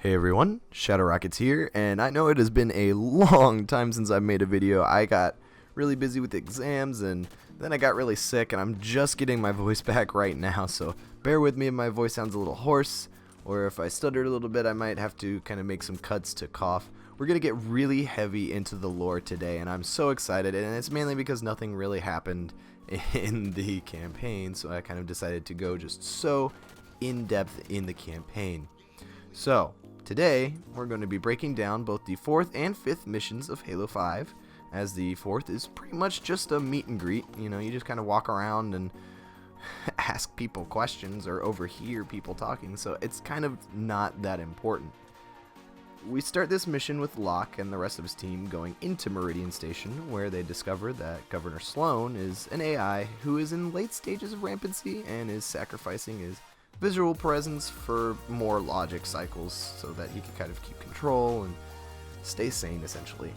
Hey everyone, Shadow Rockets here, and I know it has been a long time since I've made a video. I got really busy with exams, and then I got really sick, and I'm just getting my voice back right now, so bear with me if my voice sounds a little hoarse, or if I stutter a little bit, I might have to kind of make some cuts to cough. We're going to get really heavy into the lore today, and I'm so excited, and it's mainly because nothing really happened in the campaign, so I kind of decided to go just so in-depth in the campaign. So, today, we're going to be breaking down both the 4th and 5th missions of Halo 5, as the 4th is pretty much just a meet and greet. You know, you just kind of walk around and ask people questions or overhear people talking, so it's kind of not that important. We start this mission with Locke and the rest of his team going into Meridian Station, where they discover that Governor Sloan is an AI who is in late stages of rampancy and is sacrificing his visual presence for more logic cycles so that he can kind of keep control and stay sane, essentially.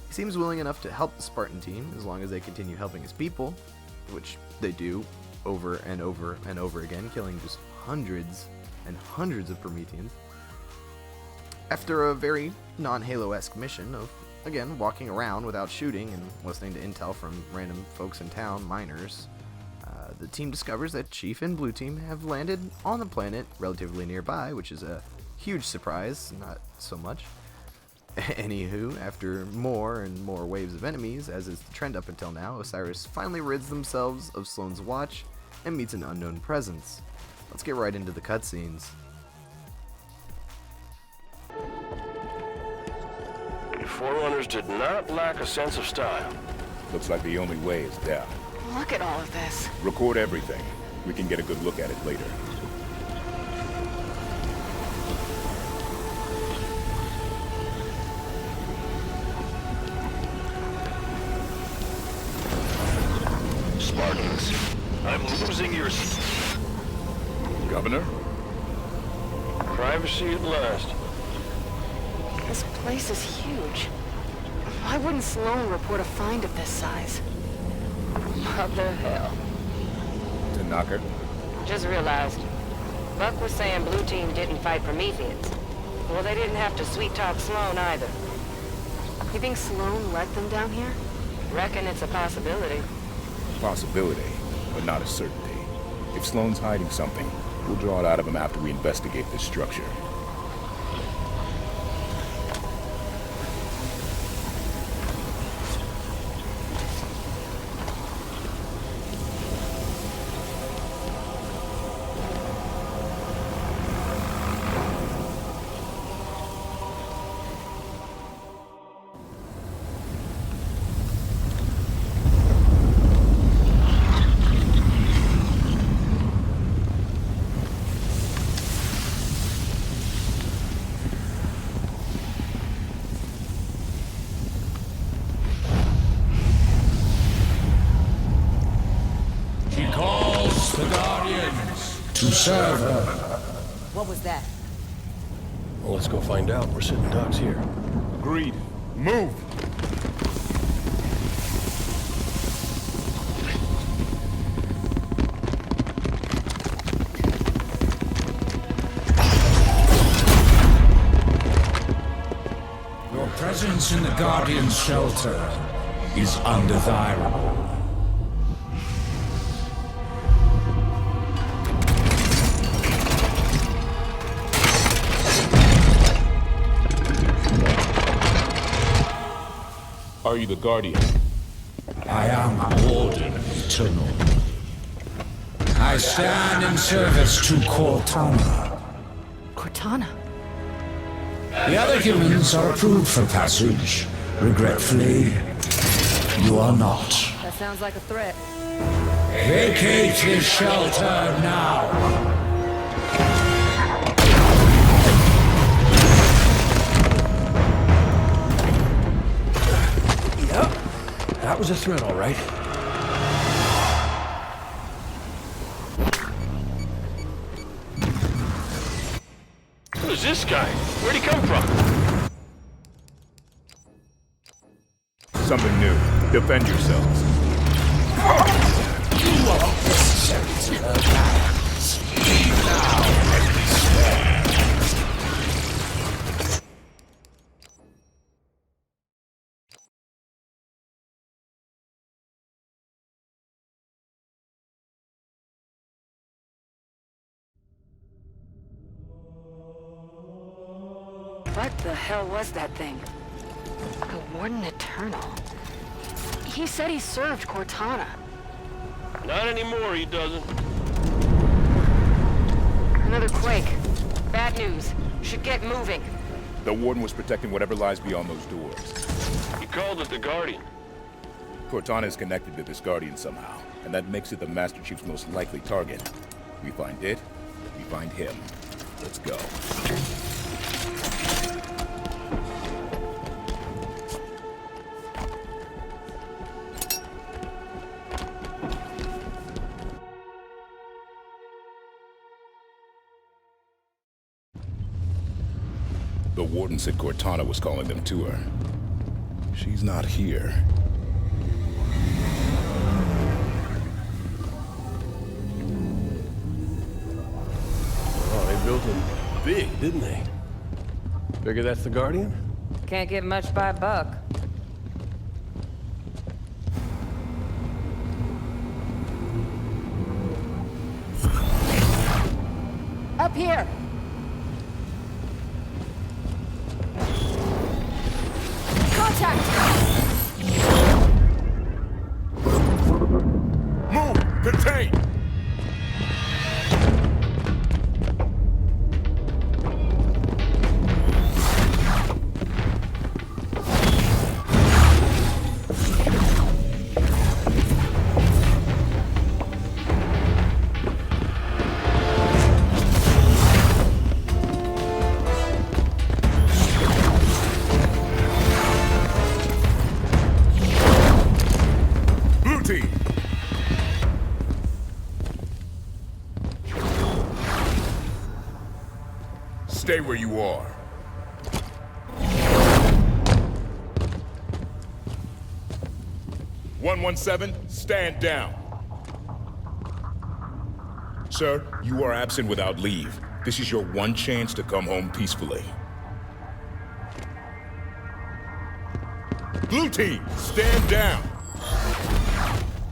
He seems willing enough to help the Spartan team as long as they continue helping his people, which they do over and over and over again, killing just hundreds and hundreds of Prometheans. After a very non-Halo-esque mission of, again, walking around without shooting and listening to intel from random folks in town, miners, the team discovers that Chief and Blue Team have landed on the planet relatively nearby, which is a huge surprise, not so much. Anywho, after more and more waves of enemies, as is the trend up until now, Osiris finally rids themselves of Sloan's watch and meets an unknown presence. Let's get right into the cutscenes. Forerunners did not lack a sense of style. Looks like the only way is down. Look at all of this. Record everything. We can get a good look at it later. Spartans, I'm losing your... Governor? Privacy at last. This place is huge. Why wouldn't Sloan report a find of this size? Mother hell. Tanaka? Just realized. Buck was saying Blue Team didn't fight Prometheans. Well, they didn't have to sweet-talk Sloan either. You think Sloan let them down here? Reckon it's a possibility. Possibility, but not a certainty. If Sloan's hiding something, we'll draw it out of him after we investigate this structure. To serve her. What was that? Well, let's go find out. We're sitting ducks here. Agreed. Move! Your presence in the Guardian's shelter is undesirable. Are you the Guardian? I am Warden Eternal. I stand in service to Cortana. Cortana? The other humans are approved for passage. Regretfully, you are not. That sounds like a threat. Vacate this shelter now. That was a threat, all right. Who's this guy? Where'd he come from? Something new. Defend yourselves. You are necessary to her plans. Leave now, and we swear. What the hell was that thing? The Warden Eternal. He said he served Cortana. Not anymore, he doesn't. Another quake. Bad news. Should get moving. The Warden was protecting whatever lies beyond those doors. He called it the Guardian. Cortana is connected to this Guardian somehow, and that makes it the Master Chief's most likely target. We find it, we find him. Let's go. The Warden said Cortana was calling them to her. She's not here. Oh, they built him big, didn't they? Figure that's the Guardian? Can't get much by Buck. Up here! Contact! Move! Contain! Stay where you are. "117, stand down. Sir, you are absent without leave. This is your one chance to come home peacefully. Blue team, stand down.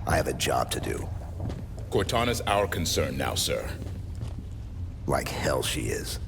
I have a job to do. Cortana's our concern now, sir. Like hell she is.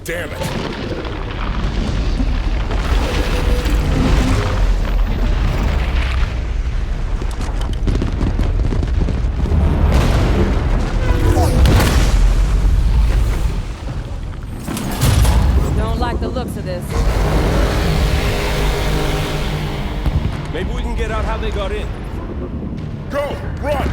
Damn it! Don't like the looks of this. Maybe we can get out how they got in. Go! Run!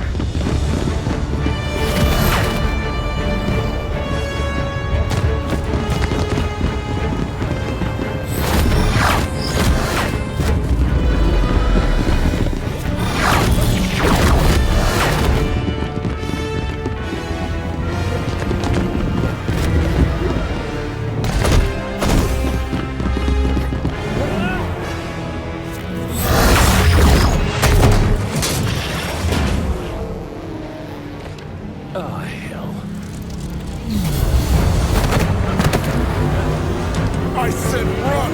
Oh, hell. I said run!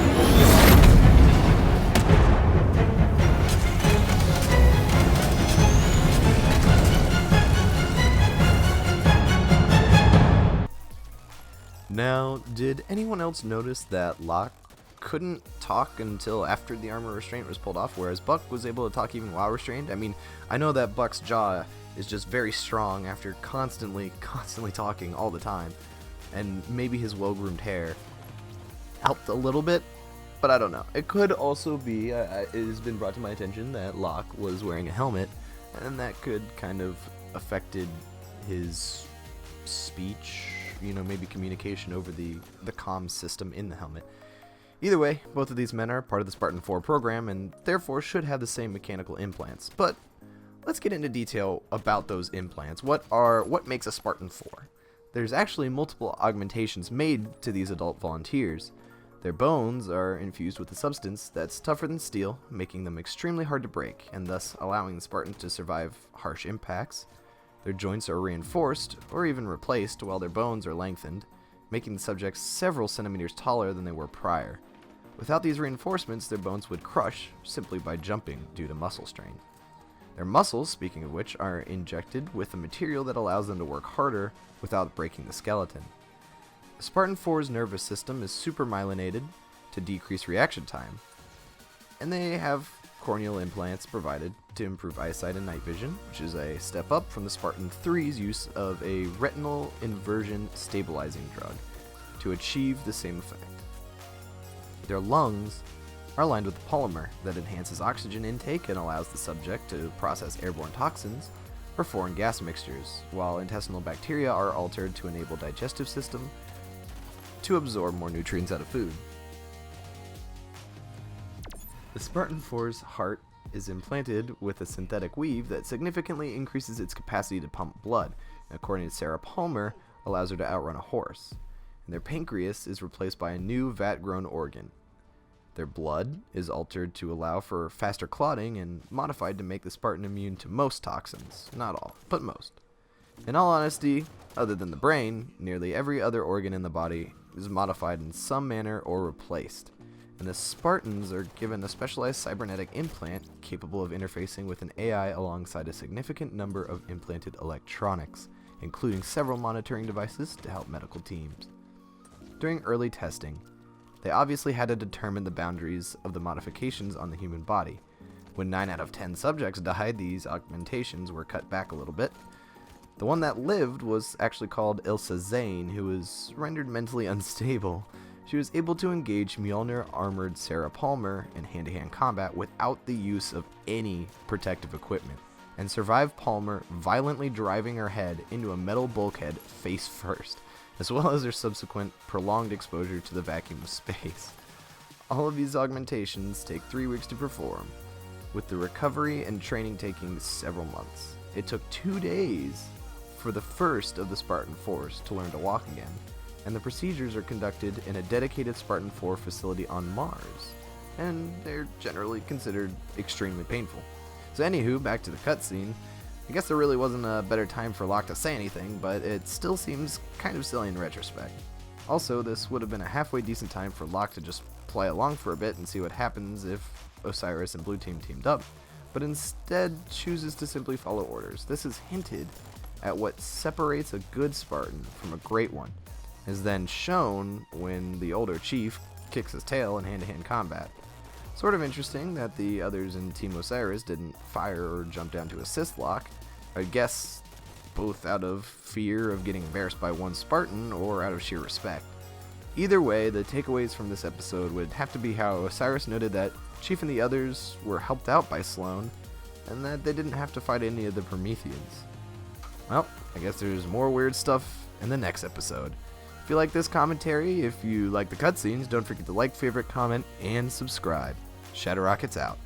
Now, did anyone else notice that Locke couldn't talk until after the armor restraint was pulled off, whereas Buck was able to talk even while restrained? I mean, I know that Buck's jaw is just very strong after constantly talking all the time, and maybe his well-groomed hair helped a little bit, but I don't know. It could also be, it has been brought to my attention that Locke was wearing a helmet, and that could kind of affected his speech, maybe communication over the comm system in the helmet. Either way, both of these men are part of the Spartan IV program and therefore should have the same mechanical implants. But let's get into detail about those implants. What makes a Spartan IV? There's actually multiple augmentations made to these adult volunteers. Their bones are infused with a substance that's tougher than steel, making them extremely hard to break, and thus allowing the Spartans to survive harsh impacts. Their joints are reinforced, or even replaced, while their bones are lengthened, making the subjects several centimeters taller than they were prior. Without these reinforcements, their bones would crush simply by jumping due to muscle strain. Their muscles, speaking of which, are injected with a material that allows them to work harder without breaking the skeleton. The Spartan IV's nervous system is supermyelinated to decrease reaction time, and they have corneal implants provided to improve eyesight and night vision, which is a step up from the Spartan III's use of a retinal inversion stabilizing drug to achieve the same effect. Their lungs are lined with polymer that enhances oxygen intake and allows the subject to process airborne toxins or foreign gas mixtures, while intestinal bacteria are altered to enable digestive system to absorb more nutrients out of food. The Spartan IV's heart is implanted with a synthetic weave that significantly increases its capacity to pump blood, and according to Sarah Palmer, allows her to outrun a horse. And their pancreas is replaced by a new vat-grown organ. Their blood is altered to allow for faster clotting and modified to make the Spartan immune to most toxins. Not all, but most. In all honesty, other than the brain, nearly every other organ in the body is modified in some manner or replaced. And the Spartans are given a specialized cybernetic implant capable of interfacing with an AI alongside a significant number of implanted electronics, including several monitoring devices to help medical teams. During early testing, they obviously had to determine the boundaries of the modifications on the human body. When 9 out of 10 subjects died, these augmentations were cut back a little bit. The one that lived was actually called Ilsa Zane, who was rendered mentally unstable. She was able to engage Mjolnir-armored Sarah Palmer in hand-to-hand combat without the use of any protective equipment, and survived Palmer violently driving her head into a metal bulkhead face first, as well as her subsequent prolonged exposure to the vacuum of space. All of these augmentations take 3 weeks to perform, with the recovery and training taking several months. It took 2 days for the first of the Spartan IVs to learn to walk again, and the procedures are conducted in a dedicated Spartan IV facility on Mars, and they're generally considered extremely painful. So anywho, back to the cutscene. I guess there really wasn't a better time for Locke to say anything, but it still seems kind of silly in retrospect. Also, this would have been a halfway decent time for Locke to just play along for a bit and see what happens if Osiris and Blue Team teamed up, but instead chooses to simply follow orders. This is hinted at what separates a good Spartan from a great one, is then shown when the older chief kicks his tail in hand-to-hand combat. Sort of interesting that the others in Team Osiris didn't fire or jump down to assist Locke, I guess both out of fear of getting embarrassed by one Spartan or out of sheer respect. Either way, the takeaways from this episode would have to be how Osiris noted that Chief and the others were helped out by Sloane, and that they didn't have to fight any of the Prometheans. Well, I guess there's more weird stuff in the next episode. If you like this commentary, if you like the cutscenes, don't forget to like, favorite, comment, and subscribe. Shadow Rockets out.